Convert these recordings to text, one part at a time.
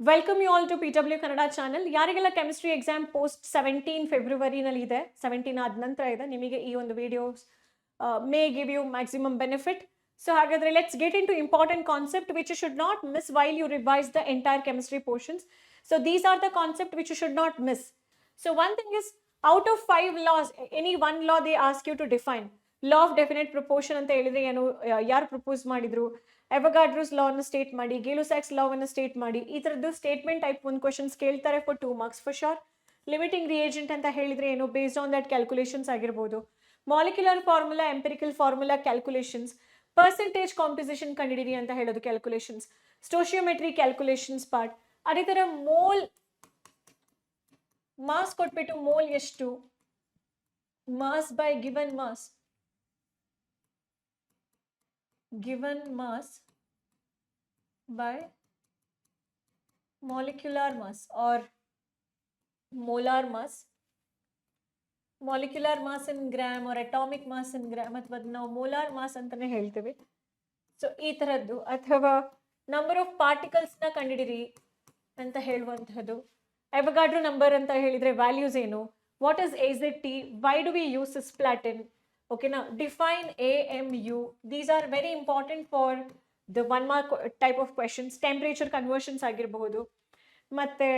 Welcome you all to PW Kannada channel. ಯಾರಿಗೆಲ್ಲ chemistry exam post 17 ಫೆಬ್ರವರಿನಲ್ಲಿ ಇದೆ, 17 ಆದ ನಂತರ ಇದೆ, ನಿಮಗೆ ಈ ಒಂದು videos may give you maximum benefit. So ಹಾಗಾದ್ರೆ let's get into important concept which you should not miss while you revise the entire chemistry portions. So these are the concept which you should not miss. So one thing is, out of 5 laws, any one law they ask you to define. Law of definite proportion ಅಂತ ಹೇಳಿದ್ರೆ ಏನು, ಯಾರು propose ಮಾಡಿದ್ರು, ಎವಗಾಡ್ರೋಸ್ ಲಾ ಅನ್ನು state ಮಾಡಿ, ಗೇಲುಸ್ಯಾಕ್ಸ್ ಲಾ ಅನ್ನು state ಮಾಡಿ, ಈ ತರದ್ದು ಸ್ಟೇಟ್ಮೆಂಟ್ ಟೈಪ್ ಒಂದು ಕ್ವಶನ್ಸ್ ಕೇಳ್ತಾರೆ for 2 marks for sure. Limiting reagent ಅಂತ ಹೇಳಿದ್ರೆ ಏನು, ಬೇಸ್ಡ್ ಆನ್ ದಟ್ ಕ್ಯಾಲ್ಕುಲೇಷನ್ಸ್ ಆಗಿರ್ಬೋದು. Molecular formula, empirical formula calculations, percentage composition ಕಂಡಿಡಿರಿ ಅಂತ ಹೇಳೋದು ಕ್ಯಾಲ್ಕುಲೇಷನ್ಸ್, ಸ್ಟೋಷಿಯೋಮೆಟ್ರಿ ಕ್ಯಾಲ್ಕುಲೇಷನ್ಸ್ ಪಾರ್ಟ್. ಅದೇ ತರ ಮೋಲ್ ಮಾಸ್ ಕೊಟ್ಬಿಟ್ಟು ಮೋಲ್ ಎಷ್ಟು, mass by given mass, given mass by molecular mass or molar mass, molecular mass in gram or atomic mass in gram, ಅಥವಾ ನಾವು molar mass ಅಂತಾನೆ ಹೇಳ್ತೀವಿ. ಸೊ ಈ ತರದ್ದು, ಅಥವಾ ನಂಬರ್ ಆಫ್ ಪಾರ್ಟಿಕಲ್ಸ್ ನ ಕಂಡಿಡಿರಿ ಅಂತ ಹೇಳುವಂತಹದ್ದು. ಎವಗಾಡ್ರೋ ನಂಬರ್ ಅಂತ ಹೇಳಿದ್ರೆ ವ್ಯಾಲ್ಯೂಸ್ ಏನು, what is AZT, why do we use cisplatin. Okay, now define AMU. These are very important for the 1 mark type of questions. Temperature conversions ಆಗಿರಬಹುದು. ಮತ್ತೆ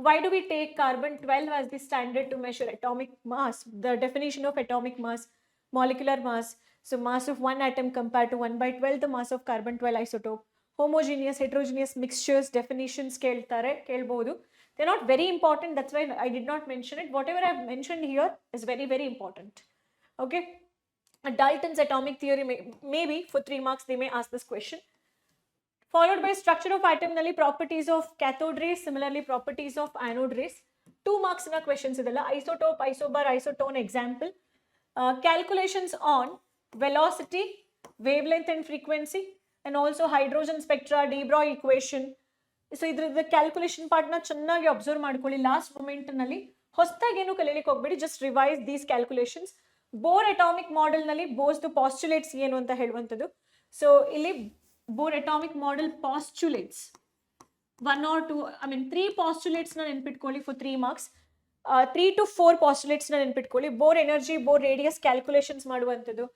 why do we take carbon 12 as the standard to measure atomic mass? The definition of atomic mass, molecular mass. So mass of one atom compared to 1/12 the mass of carbon 12 isotope. Homogeneous, heterogeneous mixtures definitions ಕೇಳ್ಬಹುದು. They're not very important. That's why I did not mention it. Whatever I've mentioned here is very, very important. Okay. Dalton's atomic theory, maybe for 3 marks they may ask this question. Followed by structure of atom nalli properties of cathode rays, similarly properties of anode rays. 2 marks na questions idella, isotope, isobar, isotone example. Calculations on velocity, wavelength and frequency, and also hydrogen spectra, de Broglie equation. So idrada calculation part na chennagi observe ಮಾಡ್ಕೊಳ್ಳಿ. Last moment ನಲ್ಲಿ ಹೊಸದಾಗಿ ಏನು ಕಲಿಯಲಿಕ್ಕೆ ಹೋಗಬೇಡಿ, just revise these calculations. Bore atomic model ನಲ್ಲಿ Bohr's postulates ಏನು ಅಂತ ಹೇಳುವಂಥದ್ದು. So ಇಲ್ಲಿ bore atomic model postulates 1 or 2, I mean 3 postulates ನ ನೆನ್ಪಿಟ್ಕೊಳ್ಳಿ ಫಾರ್ 3 marks. 3 to 4 ಪಾಸ್ಟುಲೇಟ್ಸ್ ನ ನೆನ್ಪಿಟ್ಕೊಳ್ಳಿ. Bohr energy, Bohr radius calculations ಮಾಡುವಂಥದ್ದು.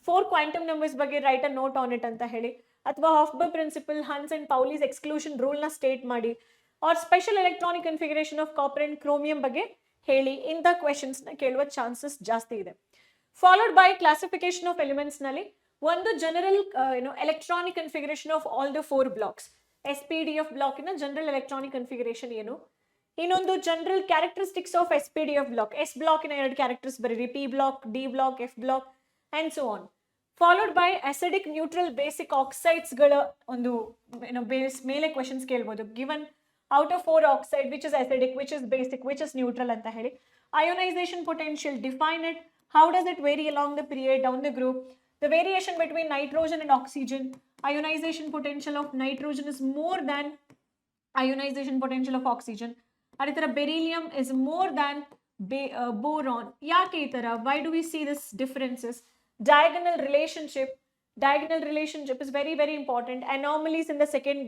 4 ಕ್ವಾಂಟಮ್ ನಂಬರ್ಸ್ ಬಗ್ಗೆ write a note on it ಅಂತ ಹೇಳಿ, ಅಥವಾ Aufbau principle, Hund's and Pauli's exclusion rule ನ ಸ್ಟೇಟ್ ಮಾಡಿ, or special electronic configuration of copper and chromium ಬಗ್ಗೆ ಹೇಳಿ. ಇಂಥ ಕ್ವೆಶನ್ಸ್ ನ ಕೇಳುವ ಚಾನ್ಸಸ್ ಜಾಸ್ತಿ ಇದೆ. Followed by classification of elements nalli ಒಂದು general electronic configuration of all the 4 blocks. SPDF block ಇನ ಜನರಲ್ ಎಲೆಕ್ಟ್ರಾನಿಕ್ ಕನ್ಫಿಗರೇಷನ್ ಏನು, ಇನ್ನೊಂದು general characteristics of SPDF block. S block ಇನ 2 ಕ್ಯಾರೆಕ್ಟರ್ಸ್ ಬರೀರಿ, P block, D block, F block and so on. Followed by acidic, neutral, basic oxides ಗಳ ಒಂದು base ಮೇಲೆ questions ಕೇಳ್ಬೋದು. Given out of 4 oxide which is acidic, which is basic, which is neutral ಅಂತ ಹೇಳಿ. Ionization potential, define it. How does it vary along the period, down the group? The variation between nitrogen and oxygen. Ionization potential of nitrogen is more than ionization potential of oxygen. ಅದೇ ತರ beryllium is more than boron. ಯಾಕೆ ಈ ತರ? Why do we see this differences? Diagonal relationship. Diagonal relationship is very, very important. Anomalies in the second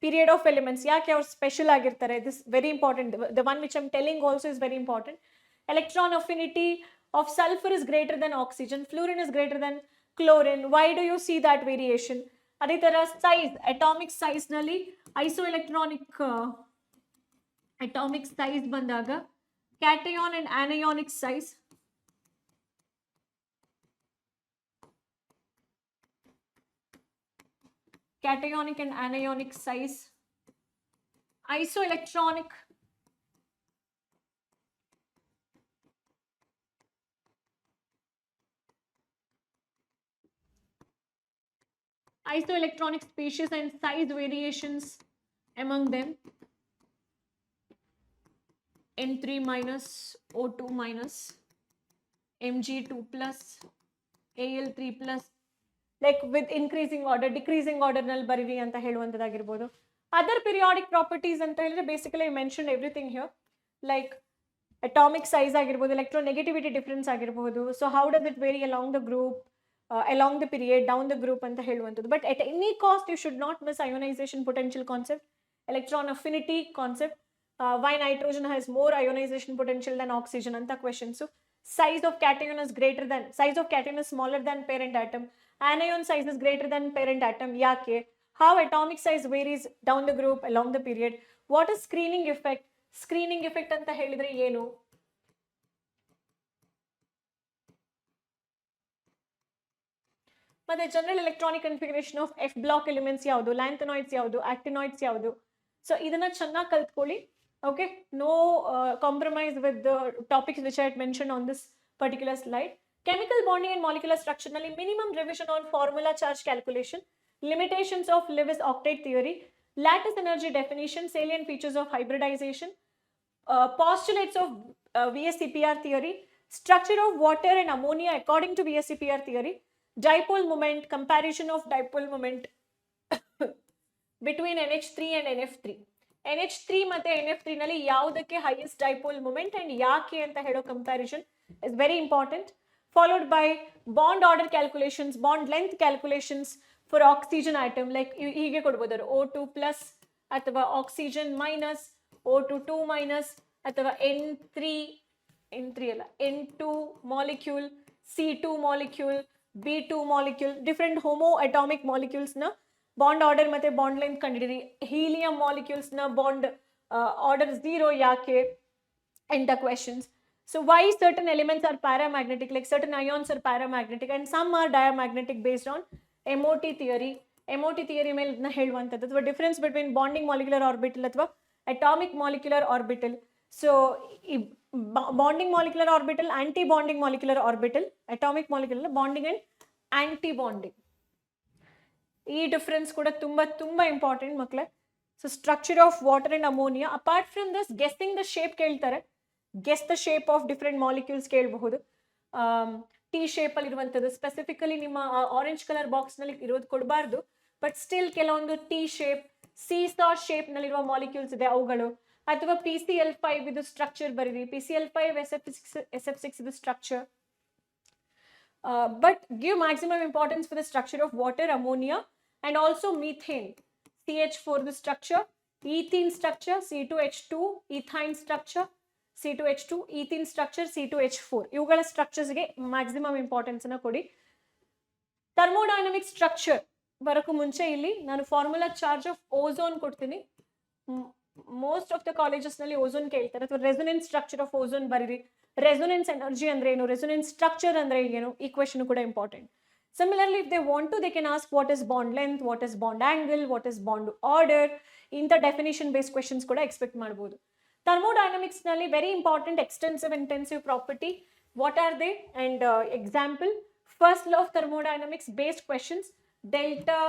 period of elements. ಯಾಕೆ ಅವ್ರು special ಆಗಿರ್ತಾರೆ? This very important. The one which I'm telling also is very important. Electron affinity of sulfur is greater than oxygen, fluorine is greater than chlorine. Why do you see that variation? ಅದೇ ತರ size, atomic size ನಲ್ಲಿ isoelectronic atomic size ಬಂದಾಗ cation and anionic size, cationic and anionic size, isoelectronic isoelectronic species and size variations among them. N3 minus, O2 minus, Mg2 plus, Al3 plus, like with increasing order, decreasing order ನಲ್ಲಿ ಬರೀರಿ ಅಂತ ಹೇಳುವಂಥದ್ದಾಗಿರ್ಬೋದು. Other periodic properties ಅಂತ ಹೇಳಿದ್ರೆ basically I mention everything here, like atomic size ಆಗಿರ್ಬೋದು, electronegativity difference ಆಗಿರಬಹುದು. So how does it vary along the group, along the period, down the group anta heluvanthadu. But at any cost you should not miss ionization potential concept. electron affinity concept, why nitrogen has more ionization potential than oxygen anta questions. So size of cation is greater than, size of cation is smaller than parent atom, anion size is greater than parent atom, yake, how atomic size varies down the group along the period, what is screening effect, screening effect anta helidre ಏನು, ಮತ್ತೆ general electronic configuration of f block elements ಯಾವುದು, lanthanoids ಯಾವುದು, actinoids ಯಾವುದು. So ಇದನ್ನ ಚೆನ್ನಾಗಿ ಕಲ್ತ್ಕೊಳ್ಳಿ. Okay, no compromise with the topics which I had mention on this particular slide. Chemical bonding and molecular structure ನಲ್ಲಿ minimum revision on formula charge calculation, limitations of Lewis octet theory, lattice energy definition, salient features of hybridization, postulates of VSEPR theory, structure of water and ammonia according to VSEPR theory, dipole moment, comparison of dipole moment between NH3 and NF3. NH3 ಮತ್ತೆ NF3 ನಲ್ಲಿ ಯಾವುದಕ್ಕೆ highest dipole moment and ಯಾಕೆ ಅಂತ ಹೇಳೋ comparison is very important, followed by bond order calculations, bond length calculations for oxygen atom, like ಹೀಗೆ ಕೊಡ್ಬೋದು O2 plus ಅಥವಾ oxygen minus, O2 2 minus ಅಥವಾ N3 ಅಲ್ಲ N2 molecule, C2 molecule, B2 molecule, different homo atomic molecules na bond order ಮತ್ತೆ bond length ಕಂಡಿಡಿರಿ. helium molecules na bond order 0 ಯಾಕೆ enter questions. So why certain elements are paramagnetic, like certain ions are paramagnetic and some are diamagnetic based on MOT theory. MOT theory ಮೇಲೆ ಇದನ್ನ ಹೇಳುವಂಥದ್ದು, ಅಥವಾ difference between bonding molecular orbital ಅಥವಾ atomic molecular orbital. So ಈ bonding molecular orbital, anti bonding molecular orbital, atomic molecular bonding and anti bonding, ಈ difference ಕೂಡ ತುಂಬಾ ತುಂಬಾ ಇಂಪಾರ್ಟೆಂಟ್ ಮಕ್ಕಳೇ. So structure of water and ammonia, apart from this guessing the shape ಕೇಳ್ತಾರೆ, guess the shape of different molecules ಕೇಳಬಹುದು. T shape ಅಲ್ಲಿ ಇರುವಂಥದ್ದು, specifically ನಿಮ್ಮ ಆರೆಂಜ್ ಕಲರ್ ಬಾಕ್ಸ್ ನಲ್ಲಿ ಇರೋದು ಕೊಡಬಾರ್ದು, ಬಟ್ ಸ್ಟಿಲ್ ಕೆಲವೊಂದು ಟಿ ಶೇಪ್, ಸೀಸಾ ಶೇಪ್ ನಲ್ಲಿರುವ ಮಾಲಿಕ್ಯೂಲ್ಸ್ ಇದೆ ಅವುಗಳು, ಅಥವಾ PCl5 ಇದು ಸ್ಟ್ರಕ್ಚರ್ ಬರೀರಿ, PCl5 SF6 ಇದು structure. But give maximum importance for the structure of water, ammonia and also methane, CH4 the structure, ethene structure, C2H2, ethine structure, C2H2, ethene structure, C2H4, ಇವುಗಳ structures ಗೆ maximum importance ಅನ್ನು ಕೊಡಿ. Thermodynamic structure ಬರೋಕ್ಕೂ ಮುಂಚೆ ಇಲ್ಲಿ ನಾನು formula charge of ozone ಕೊಡ್ತೀನಿ. Most of the colleges ನಲ್ಲಿ ozone ಕೇಳ್ತಾರೆ, ಅಥವಾ ರೆಸೊನೆನ್ಸ್ ಸ್ಟ್ರಕ್ಚರ್ ಆಫ್ ಓಝೋನ್ ಬರೀರಿ. ರೆಸೊನೆನ್ಸ್ ಎನರ್ಜಿ ಅಂದ್ರೆ ಏನು, ರೆಸೊನೆನ್ಸ್ ಸ್ಟ್ರಕ್ಚರ್ ಅಂದ್ರೆ ಏನು, ಈ ಕ್ವೆಶ್ಚನ್ ಕೂಡ important. Similarly, if they want to, they can ask what is bond length, what is bond angle, what is bond order. ಇಂಥ ಡೆಫಿನಿಷನ್ ಬೇಸ್ಡ್ ಕ್ವೆಶ್ಚನ್ಸ್ ಕೂಡ expect ಮಾಡ್ಬೋದು. ಥರ್ಮೋಡೈನಮಿಕ್ಸ್ ನಲ್ಲಿ very important extensive intensive property, what are they and example. First law of thermodynamics based questions, delta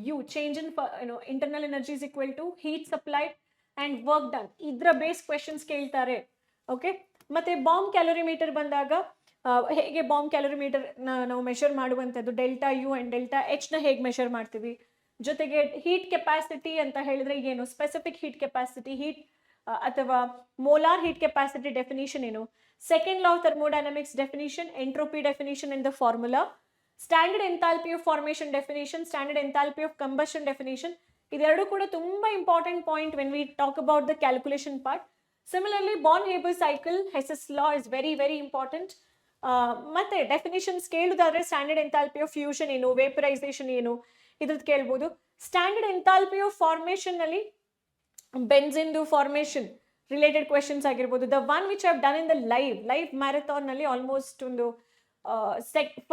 U, change in internal energy is equal to heat supplied and work done, ಇದ್ರ based questions ಕೇಳ್ತಾರೆ. Okay, ಮತ್ತೆ bomb calorimeter ಬಂದಾಗ ಹೇಗೆ bomb calorimeter ನಾವು measure ಮಾಡುವಂಥದ್ದು, delta U and delta H ನ ಹೇಗೆ measure ಮಾಡ್ತೀವಿ, ಜೊತೆಗೆ ಹೀಟ್ ಕೆಪಾಸಿಟಿ ಅಂತ ಹೇಳಿದ್ರೆ ಏನು, ಸ್ಪೆಸಿಫಿಕ್ ಹೀಟ್ ಕೆಪಾಸಿಟಿ, ಹೀಟ್ ಅಥವಾ ಮೋಲಾರ್ ಹೀಟ್ ಕೆಪಾಸಿಟಿ ಡೆಫಿನಿಷನ್ ಏನು, second law of thermodynamics definition, entropy definition in the formula, standard enthalpy of formation definition, standard enthalpy of combustion definition. ಇದೆರಡು ಕೂಡ ತುಂಬಾ important point when we talk about the calculation part. Similarly, Born-Haber cycle, Hess's law is very, very important. ಮತ್ತೆ definitions ಕೇಳುದಾದ್ರೆ standard enthalpy of fusion ಏನು, vaporization ಏನು, ಇದ್ರದ್ದು ಕೇಳ್ಬೋದು. Standard enthalpy of formation ನಲ್ಲಿ ಬೆನ್ಸಿನ್ದು ಫಾರ್ಮೇಷನ್ ರಿಲೇಟೆಡ್ ಕ್ವೆಶನ್ಸ್ ಆಗಿರ್ಬೋದು. The one which I've done in the live marathon ನಲ್ಲಿ ಆಲ್ಮೋಸ್ಟ್ ಒಂದು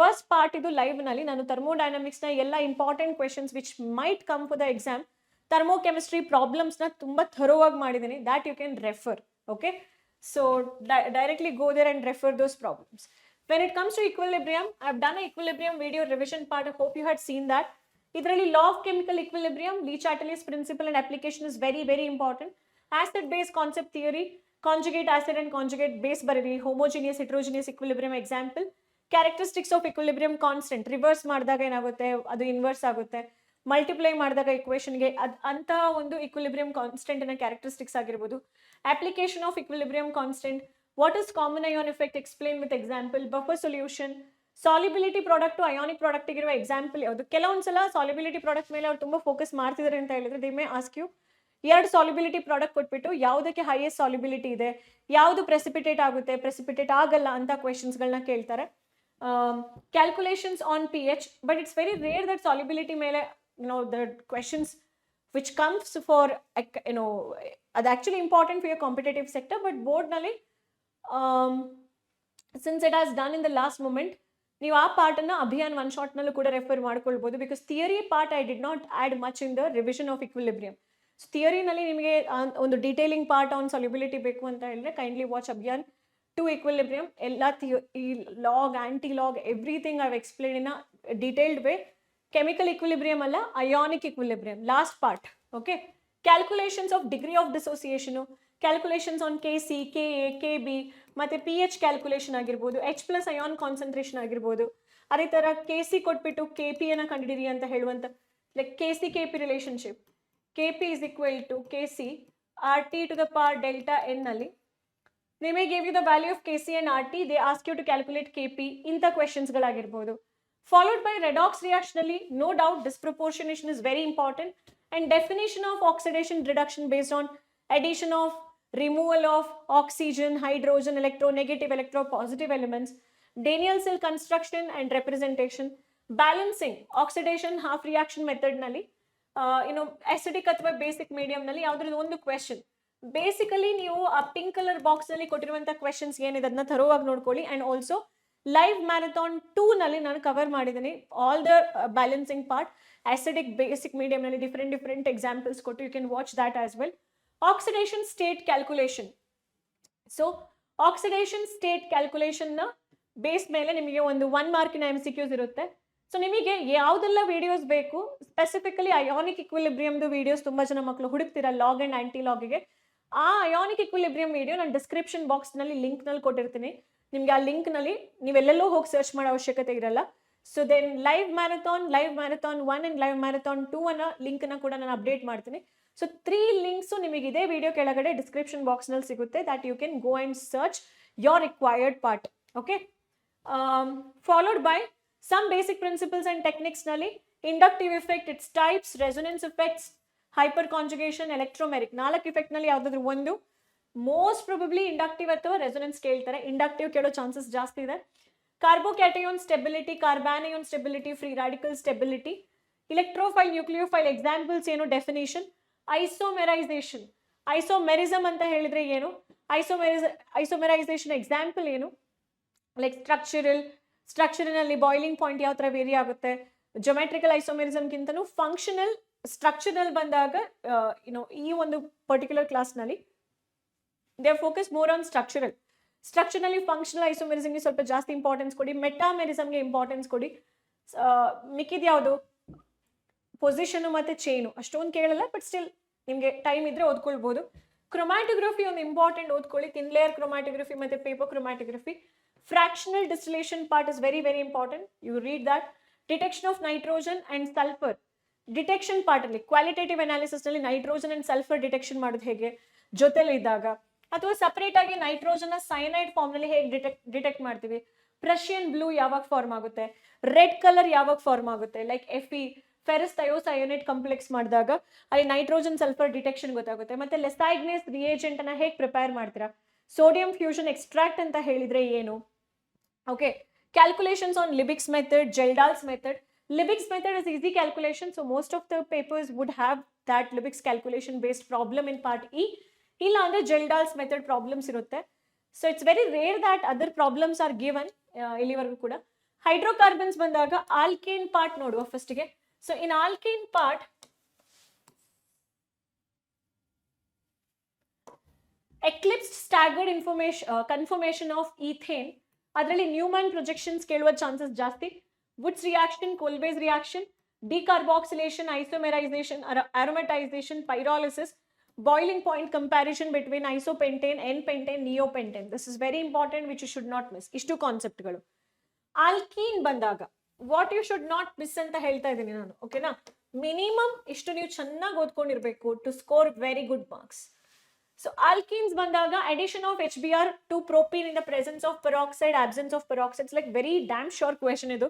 ಫಸ್ಟ್ ಪಾರ್ಟ್ ಇದು ಲೈವ್ ನಲ್ಲಿ ನಾನು ಥರ್ಮೋಡೈನಮಿಕ್ಸ್ ನ ಎಲ್ಲ important questions which might come for the exam, thermochemistry problems ನ ತುಂಬಾ ಥರೋವಾಗಿ ಮಾಡಿದ್ದೀನಿ. That you can refer. Okay, so directly go there and refer those problems. When it comes to equilibrium, I have done an equilibrium video revision part. I hope you had seen that. Idralli law of chemical equilibrium, Le-Chatelier's principle and application is very, very important. Acid base concept theory, conjugate acid and conjugate base bariri, homogeneous heterogeneous equilibrium example, characteristics of equilibrium constant, reverse ಮಾಡಿದಾಗ ಏನಾಗುತ್ತೆ, ಅದು inverse ಆಗುತ್ತೆ, multiply ಮಾಡಿದಾಗ ಇಕ್ವೇಷನ್ಗೆ ಅಂತಹ ಒಂದು equilibrium constant ನ characteristics ಆಗಿರ್ಬೋದು. Application of equilibrium constant, what is common ion effect, explain with example, buffer solution, solubility product ionic product ಇರುವ ಎಕ್ಸಾಂಪಲ್ ಯಾವುದು. ಕೆಲವೊಂದ್ಸಲ ಸಾಲಿಬಿಲಿಟಿ ಪ್ರಾಡಕ್ಟ್ ಮೇಲೆ ಅವ್ರು ತುಂಬಾ ಫೋಕಸ್ ಮಾಡ್ತಿದ್ದಾರೆ ಅಂತ ಹೇಳಿದ್ರೆ ದೇ ಮೇ ಆಸ್ಕ್ ಯು ಎರಡು ಸಾಲ್ಯುಬಿಲಿಟಿ ಪ್ರಾಡಕ್ಟ್ ಕೊಟ್ಬಿಟ್ಟು ಯಾವುದಕ್ಕೆ ಹೈಯೆಸ್ಟ್ ಸಾಲ್ಯುಬಿಲಿಟಿ ಇದೆ, ಯಾವುದು ಪ್ರೆಸಿಪಿಟೇಟ್ ಆಗುತ್ತೆ, ಪ್ರೆಸಿಪಿಟೇಟ್ ಆಗಲ್ಲ ಅಂತ ಕ್ವೆಶನ್ಸ್ಗಳನ್ನ ಕೇಳ್ತಾರೆ. Calculations on P H, but it's very rare that solubility ಮೇಲೆ the questions which comes for ಅದು actually important for your competitive sector, but ಬೋರ್ಡ್ನಲ್ಲಿ since it has done in the last moment, ನೀವು ಆ ಪಾರ್ಟನ್ನು ಅಭಿಯಾನ್ ಒನ್ ಶಾಟ್ನಲ್ಲೂ ಕೂಡ refer ಮಾಡ್ಕೊಳ್ಬೋದು. Because theory part I did not add much in the revision of equilibrium. So ಥಿಯರಿನಲ್ಲಿ ನಿಮಗೆ ಒಂದು ಡೀಟೇಲಿಂಗ್ ಪಾರ್ಟ್ ಆನ್ ಸಾಲ್ಯುಬಿಲಿಟಿ ಬೇಕು ಅಂತ ಹೇಳಿದ್ರೆ kindly watch Abhiyan to equilibrium. ಎಲ್ಲ ಈ log, anti log, everything I've explain in a detailed way. Chemical equilibrium ಅಲ್ಲ, ionic equilibrium last part. Okay, calculations of degree of dissociation, calculations on K C, K A, K B, ಮತ್ತು P H calculation ಆಗಿರ್ಬೋದು, H+ ion concentration ಆಗಿರ್ಬೋದು. ಅದೇ ಥರ K C ಕೊಟ್ಬಿಟ್ಟು K P ಅನ್ನು ಕಂಡಿಡಿರಿ ಅಂತ ಹೇಳುವಂಥ, like K C K P relationship, K P is equal to K C R T to the power delta N ನಲ್ಲಿ they may give you the value of Kc and Rt, they ask you to calculate Kp, ಇಂಥ ಕ್ವೆಶನ್ಸ್ಗಳಾಗಿರ್ಬೋದು. Followed by redox reaction ಅಲ್ಲಿ no doubt disproportionation is very important, and definition of oxidation reduction based on addition of, removal of oxygen, hydrogen, electronegative, electropositive elements, Daniell cell construction and representation, balancing oxidation half reaction method ನಲ್ಲಿ acidic ಅಥವಾ basic medium ನಲ್ಲಿ ಯಾವ್ದಾದ್ರು ಒಂದು question. Basically ನೀವು ಆ pink colour box ನಲ್ಲಿ ಕೊಟ್ಟಿರುವಂತ questions ಏನಿದೆ ಅದನ್ನ ಥರೋವಾಗಿ ನೋಡ್ಕೊಳ್ಳಿ. ಅಂಡ್ ಆಲ್ಸೋ ಲೈವ್ ಮ್ಯಾರಥಾನ್ 2 ನಲ್ಲಿ ನಾನು ಕವರ್ ಮಾಡಿದ್ದೀನಿ all the balancing part, acidic, basic, medium ನಲ್ಲಿ ಡಿಫರೆಂಟ್ ಎಕ್ಸಾಂಪಲ್ಸ್ ಕೊಟ್ಟು you can watch that as well. Oxidation state calculation. So oxidation state calculation ನ ಬೇಸ್ ಮೇಲೆ ನಿಮಗೆ ಒಂದು 1 ಮಾರ್ಕಿನ MCQs ಇರುತ್ತೆ. ಸೊ ನಿಮಗೆ ಯಾವುದೆಲ್ಲ ವಿಡಿಯೋಸ್ ಬೇಕು, ಸ್ಪೆಸಿಫಿಕಲಿ ಅಯಾನಿಕ್ ಇಕ್ವಿಲಿಬ್ರಿಯಮ್ದು ವಿಡಿಯೋಸ್ ತುಂಬಾ ಜನ ಮಕ್ಕಳು ಹುಡುಕ್ತೀರಾ ಲಾಗ್ ಅಂಡ್ ಆಂಟಿ ಲಾಗಿಗೆ. ಆ ಅಯಾನಿಕ್ ಇಕ್ವಿಲಿಬ್ರಿಯಂ ವಿಡಿಯೋ ನಾನು ಡಿಸ್ಕ್ರಿಪ್ಷನ್ ಬಾಕ್ಸ್ ನಲ್ಲಿ ಲಿಂಕ್ ನಲ್ಲಿ ಕೊಟ್ಟಿರ್ತೀನಿ. ನಿಮ್ಗೆ ಆ ಲಿಂಕ್ ನಲ್ಲಿ ನೀವೆಲ್ಲೆಲ್ಲೋ ಹೋಗಿ ಸರ್ಚ್ ಮಾಡೋ ಅವಶ್ಯಕತೆ ಇರಲ್ಲ. So then live marathon 1 and live marathon 2 ಅನ್ನ ಲಿಂಕ್ ನ ಕೂಡ ನಾನು ಅಪ್ಡೇಟ್ ಮಾಡ್ತೀನಿ. ಸೊ 3 ಲಿಂಕ್ಸ್ ನಿಮಗೆ ಇದೇ ವಿಡಿಯೋ ಕೆಳಗಡೆ ಡಿಸ್ಕ್ರಿಪ್ಷನ್ ಬಾಕ್ಸ್ ನಲ್ಲಿ ಸಿಗುತ್ತೆ, that you can go and search your required part. Okay, followed by some basic principles and techniques ನಲ್ಲಿ inductive effect, its types, resonance effects, hyperconjugation, electromeric. 4 effect ನಲ್ಲಿ ಯಾವ್ದಾದ್ರು ಒಂದು, most probably inductive ಅಥವಾ resonance ಕೇಳ್ತಾರೆ. Inductive ಕೇಳೋ chances ಜಾಸ್ತಿ ಇದೆ. Carbocation stability, carbanion stability, free radical stability, electrophile, nucleophile examples ಏನು, ಡೆಫಿನೇಷನ್, ಐಸೋಮೆರೈಸೇಷನ್, ಐಸೋಮೆರಿಸಮ್ ಅಂತ ಹೇಳಿದ್ರೆ ಏನು, ಐಸೋಮೆರೈಸೇಷನ್ ಎಕ್ಸಾಂಪಲ್ ಏನು, ಲೈಕ್ ಸ್ಟ್ರಕ್ಚರ್ನಲ್ಲಿ ಬಾಯ್ಲಿಂಗ್ ಪಾಯಿಂಟ್ ಯಾವ ಥರ ವೇರಿ ಆಗುತ್ತೆ. ಜೊಮೆಟ್ರಿಕಲ್ ಐಸೋಮೆರಿಸಮ್ಗಿಂತನೂ ಫಂಕ್ಷನಲ್ ಸ್ಟ್ರಕ್ಚರ್ನಲ್ಲಿ ಬಂದಾಗ ಈ ಒಂದು ಪರ್ಟಿಕ್ಯುಲರ್ ಕ್ಲಾಸ್ನಲ್ಲಿ ದೇ ಫೋಕಸ್ ಮೋರ್ ಆನ್ ಸ್ಟ್ರಕ್ಚರ್ನಲ್ಲಿ ಫಂಕ್ಷನಲ್ ಐಸೋಮೆರಿಸಮ್ಗೆ ಸ್ವಲ್ಪ ಜಾಸ್ತಿ ಇಂಪಾರ್ಟೆನ್ಸ್ ಕೊಡಿ, ಮೆಟಾಮೆರಿಸಮ್ಗೆ ಇಂಪಾರ್ಟೆನ್ಸ್ ಕೊಡಿ. ಮಿಕ್ಕಿದ ಯಾವುದು ಪೊಸಿಷನು ಮತ್ತು ಚೈನು ಅಷ್ಟೊಂದು ಕೇಳಲ್ಲ, ಬಟ್ ಸ್ಟಿಲ್ ನಿಮಗೆ ಟೈಮ್ ಇದ್ರೆ ಓದ್ಕೊಳ್ಬೋದು. ಕ್ರೊಮ್ಯಾಟೋಗ್ರಫಿ ಒಂದು ಇಂಪಾರ್ಟೆಂಟ್ ಓದ್ಕೊಳ್ಳಿ, ಥಿನ್ ಲೇಯರ್ ಕ್ರೊಮ್ಯಾಟೋಗ್ರಫಿ ಮತ್ತು paper chromatography. Fractional distillation part is very important. You read that. Detection of nitrogen and sulfur. Detection part ಅಲ್ಲಿ ಕ್ವಾಲಿಟೇಟಿವ್ ಅನಾಲಿಸಿಸ್ ನಲ್ಲಿ ನೈಟ್ರೋಜನ್ ಅಂಡ್ ಸಲ್ಫರ್ ಡಿಟೆಕ್ಷನ್ ಮಾಡೋದು ಹೇಗೆ ಜೊತೆಲಿ ಇದ್ದಾಗ, ಅಥವಾ ಸಪರೇಟ್ ಆಗಿ ನೈಟ್ರೋಜನ್ ಸೈನೈಡ್ ಫಾರ್ಮ್ ನಲ್ಲಿ ಹೇಗೆ ಡಿಟೆಕ್ಟ್ ಮಾಡ್ತೀವಿ, ಪ್ರಷಿಯನ್ ಬ್ಲೂ ಯಾವಾಗ ಫಾರ್ಮ್ ಆಗುತ್ತೆ, ರೆಡ್ ಕಲರ್ ಯಾವಾಗ ಫಾರ್ಮ್ ಆಗುತ್ತೆ, ಲೈಕ್ Fe ಫೆರಸ್ ಥಯೋಸಯೋನೇಟ್ ಕಾಂಪ್ಲೆಕ್ಸ್ ಮಾಡಿದಾಗ ಅಲ್ಲಿ ನೈಟ್ರೋಜನ್ ಸಲ್ಫರ್ ಡಿಟೆಕ್ಷನ್ ಗೊತ್ತಾಗುತ್ತೆ. ಮತ್ತೆ ಲೆಸೈಗ್ನೇಸ್ ರಿಯೇಜೆಂಟ್ ಅನ್ನ ಹೇಗೆ ಪ್ರಿಪೇರ್ ಮಾಡ್ತೀರಾ, ಸೋಡಿಯಂ ಫ್ಯೂಷನ್ ಎಕ್ಸ್ಟ್ರಾಕ್ಟ್ ಅಂತ ಹೇಳಿದ್ರೆ ಏನು. Okay, calculations on Liebig's method, Geldahl's method. Liebig's method is easy calculation, so most of the papers would have that Liebig's calculation based problem in part E. Illa andre Geldahl's method problems irutte. So it's very rare that other problems are given illivargu kuda. Hydrocarbons bandaga alkane part noduva first ge. So in alkane part eclipsed staggered conformation of ethane, ಅದರಲ್ಲಿ Newman projections ಕೇಳುವ chances ಜಾಸ್ತಿ. Wurtz reaction, Kolbe's reaction, decarboxylation, isomerization, aromatization, pyrolysis, boiling point comparison between isopentane, n pentane, neopentane. This is very important which you should not miss. ಇಷ್ಟು ಕಾನ್ಸೆಪ್ಟ್ಗಳು. Alkene ಬಂದಾಗ what you should not miss ಅಂತ ಹೇಳ್ತಾ ಇದ್ದೀನಿ ನಾನು, ಓಕೆನಾ. Minimum ಇಷ್ಟು ನೀವು ಚೆನ್ನಾಗಿ ಓದ್ಕೊಂಡಿರ್ಬೇಕು to score very good marks. So alkenes bandaga addition of HBr to propene in the presence of peroxide, absence of peroxide. It's like very damn sure question idu,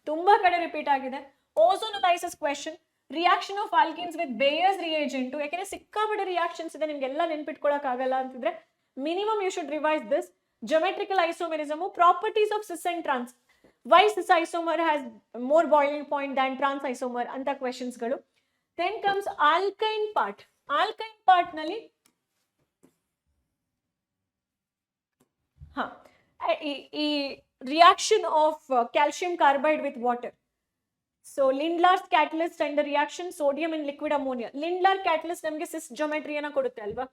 tumba kade repeat agide. Ozonophysis question, reaction of alkynes with Baeyer's reagent, ಯಾಕೆಂದ್ರೆ ಸಿಕ್ಕಾಪಟ್ಟೆ reactions ಇದೆ, ನಿಮ್ಗೆಲ್ಲ ನೆನ್ಪಿಟ್ಕೊಳಕ್ ಆಗಲ್ಲ ಅಂತಿದ್ರೆ minimum you should revise this. Geometrical isomerism, properties of cis and trans, why cis isomer has more boiling point than trans isomer anta questions galu. Then comes alkyne part. Alkyne part nalli ಈ reaction of calcium carbide with water. So Lindlar's catalyst and the reaction sodium in liquid ammonia. Lindlar catalyst ನಮಗೆ cis geometry ಅನ್ನ ಕೊಡುತ್ತೆ ಅಲ್ವಾ.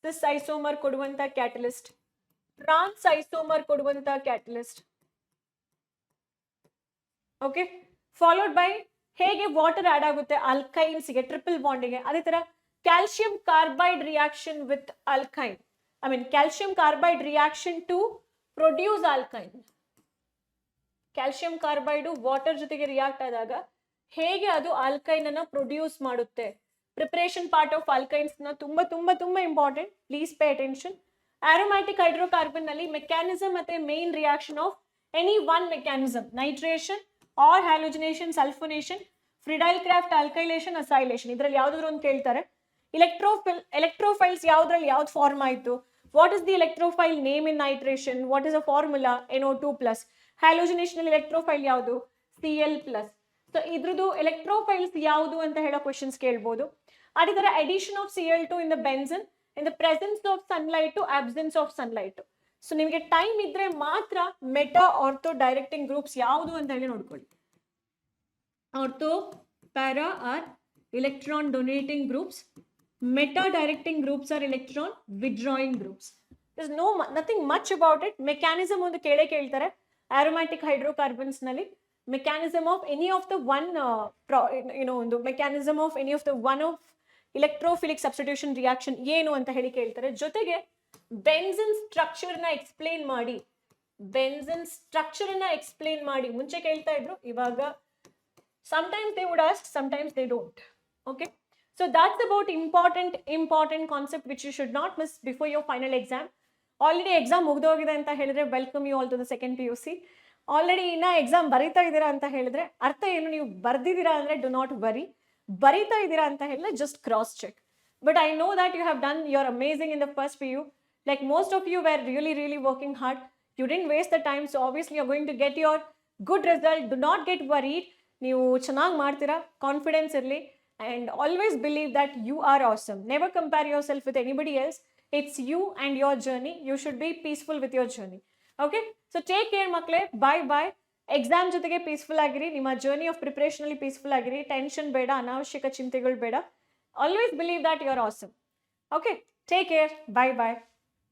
cis isomer ಕೊಡುವಂತ catalyst, trans isomer ಕೊಡುವಂತ catalyst. Okay, followed by ಹೇಗೆ water add ಆಗುತ್ತೆ alkynes ಗೆ triple ಬಾಂಡಿಗೆ, ಅದೇ ತರ calcium carbide reaction with alkyne, I mean calcium carbide reaction to produce alkyne. Calcium carbide water ಜೊತೆಗೆ ರಿಯಾಕ್ಟ್ ಆದಾಗ ಹೇಗೆ ಅದು ಆಲ್ಕೈನ್ ಅನ್ನ ಪ್ರೊಡ್ಯೂಸ್ ಮಾಡುತ್ತೆ. ಪ್ರಿಪರೇಷನ್ ಪಾರ್ಟ್ ಆಫ್ ಆಲ್ಕೈನ್ಸ್ ನ ತುಂಬಾ ತುಂಬಾ ತುಂಬಾ important, please pay attention. Aromatic hydrocarbon ನಲ್ಲಿ ಮೆಕ್ಯಾನಿಸಮ್ ಮತ್ತೆ main reaction of any one mechanism, nitration or halogenation, sulphonation, Friedel Crafts, alkylation, acylation, ಇದ್ರಲ್ಲಿ ಯಾವ್ದಾದ್ರು ಒಂದು ಕೇಳ್ತಾರೆ. ಎಲೆಕ್ಟ್ರೋಫೈಲ್ಸ್ ಯಾವ್ದ್ರಲ್ಲಿ ಯಾವ್ದು ಫಾರ್ಮ್ ಆಯ್ತು, what is the electrophile name in nitration, what is a formula, NO2+. Halogenation electrophile ಯಾವುದು, Cl+. So ಇದ್ರದ್ದು electrophiles ಯಾವುದು ಅಂತ ಹೇಳೋ ಕ್ವೆಶನ್ಸ್ ಕೇಳ್ಬೋದು. ಅದೇ ತರ addition of Cl2 in the benzene in the presence of sunlight to absence of sunlight. So ನಿಮಗೆ time ಇದ್ರೆ ಮಾತ್ರ ಮೆಟಾ ಆರ್ಥೋ ಡೈರೆಕ್ಟಿಂಗ್ ಗ್ರೂಪ್ಸ್ ಯಾವುದು ಅಂತ ಹೇಳಿ ನೋಡ್ಕೊಳ್ಳಿ. Ortho para are electron donating groups, meta directing groups are electron withdrawing groups. There's nothing much about it. Mechanism ಒಂದು ಕೇಳೇ ಕೇಳ್ತಾರೆ aromatic hydrocarbons ನಲ್ಲಿ. Mechanism of any of the one ಒಂದು mechanism of any of the one of electrophilic substitution reaction ಏನು ಅಂತ ಹೇಳಿ ಕೇಳ್ತಾರೆ. ಜೊತೆಗೆ ಬೆನ್ಸಿನ್ ಸ್ಟ್ರಕ್ಚರ್ ನ ಎಕ್ಸ್ಪ್ಲೇನ್ ಮಾಡಿ, ಬೆನ್ಸಿನ್ ಸ್ಟ್ರಕ್ಚರ್ ನ ಎಕ್ಸ್ಪ್ಲೇನ್ ಮಾಡಿ ಮುಂಚೆ ಕೇಳ್ತಾ ಇದ್ರು, ಇವಾಗ sometimes they would ask, sometimes they don't. Okay, so that's about important concept which you should not miss before your final exam. Already exam ಮುಗ್ದೋಗಿದೆ ಅಂತ ಹೇಳಿದ್ರೆ welcome you all to the second PUC. Already ಇನ್ನ exam ಬರೀತಾ ಇದ್ದೀರಾ ಅಂತ ಹೇಳಿದ್ರೆ ಅರ್ಥ ಏನು, ನೀವು ಬರ್ದಿದ್ದೀರಾ ಅಂದ್ರೆ ಡು ನಾಟ್ ವರಿ, ಬರೀತಾ ಇದ್ದೀರಾ ಅಂತ ಹೇಳಿದ್ರೆ just cross check. But I know that you have done your amazing in the first PU. Like most of you were really working hard, you didn't waste the time, so obviously you're going to get your good result. Do not get worried, ನೀವು ಚೆನ್ನಾಗಿ ಮಾಡ್ತೀರಾ, confidence ಇರಲಿ. And always believe that you are awesome. Never compare yourself with anybody else. It's you and your journey. You should be peaceful with your journey. Okay? So take care makle. Bye bye. Exam ಜೊತೆಗೆ peaceful ಆಗಿರಿ, ನಿಮ್ಮ journey of preparation ಅಲ್ಲಿ peaceful ಆಗಿರಿ. Tension ಬೇಡ, ಅನಾವಶ್ಯಕ ಚಿಂತೆಗಳು ಬೇಡ. Always believe that you are awesome. Okay? Take care. Bye bye.